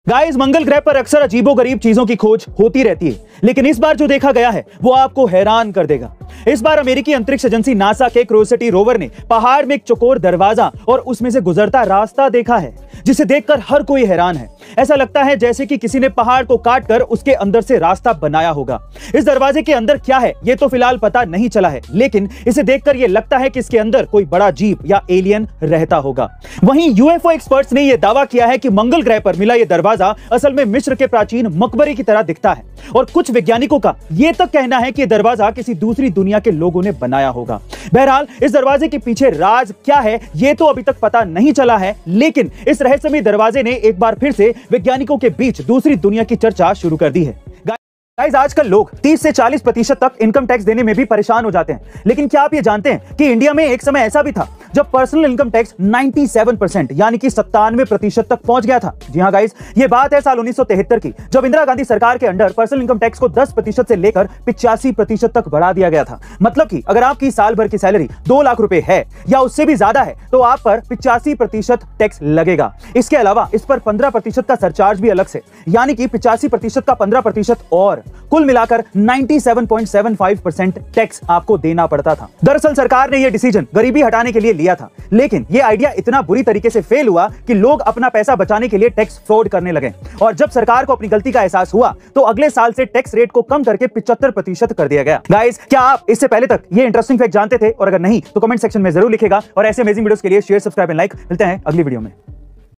Guys, मंगल ग्रह पर अक्सर अजीबोगरीब चीजों की खोज होती रहती है, लेकिन इस बार जो देखा गया है वो आपको हैरान कर देगा। इस बार अमेरिकी अंतरिक्ष एजेंसी नासा के क्यूरियोसिटी रोवर ने पहाड़ में एक चौकोर दरवाजा और उसमें से गुजरता रास्ता देखा है, जिसे देखकर हर कोई हैरान है। ऐसा लगता है जैसे कि किसी ने पहाड़ को काटकर उसके अंदर से रास्ता बनाया होगा। इस दरवाजे के अंदर क्या है ये तो फिलहाल पता नहीं चला है, लेकिन इसे देखकर यह लगता है कि इसके अंदर कोई बड़ा जीव या एलियन रहता होगा। वहीं यूएफओ एक्सपर्ट्स ने यह दावा किया है कि मंगल ग्रह पर मिला यह दरवाजा असल में मिस्र के प्राचीन मकबरे की तरह दिखता है, और कुछ वैज्ञानिकों का यह तक कहना है कि यह दरवाजा किसी दूसरी दुनिया के लोगों ने बनाया होगा। बहरहाल, इस दरवाजे के पीछे राज क्या है यह तो अभी तक पता नहीं चला है, लेकिन इस रहस्यमय दरवाजे ने एक बार फिर से वैज्ञानिकों के बीच दूसरी दुनिया की चर्चा शुरू कर दी है। गाइस, आजकल लोग 30 से 40% तक इनकम टैक्स देने में भी परेशान हो जाते हैं, लेकिन क्या आप ये जानते हैं कि इंडिया में एक समय ऐसा भी था जब पर्सनल इनकम टैक्स 97% यानी कि 97% तक पहुंच गया था। जी हां गाइस, ये बात है साल 1973 की, जब इंदिरा गांधी सरकार के अंडर पर्सनल इनकम टैक्स को 10% से लेकर 85% तक बढ़ा दिया गया था। मतलब कि अगर आपकी साल भर की सैलरी 2 लाख रुपए है या उससे भी ज्यादा है तो आप पर 85% टैक्स लगेगा। इसके अलावा इस पर 15% का सरचार्ज भी अलग से, यानी कि 85% का 15% और कुल मिलाकर 97.75% टैक्स आपको देना पड़ता था। दरअसल सरकार ने यह डिसीजन गरीबी हटाने के लिए लिया था, लेकिन यह आइडिया इतना बुरी तरीके से फेल हुआ कि लोग अपना पैसा बचाने के लिए टैक्स फ्रॉड करने लगे। और जब सरकार को अपनी गलती का एहसास हुआ तो अगले साल से टैक्स रेट को कम करके 75% कर दिया गया। गाइस, क्या आप इससे पहले तक ये इंटरेस्टिंग फैक्ट जानते थे? और अगर नहीं तो कमेंट सेक्शन में जरूर लिखेगा। और ऐसे अमेजिंग वीडियोस के लिए शेयर, सब्सक्राइब एंड लाइक। मिलते हैं अगली वीडियो में।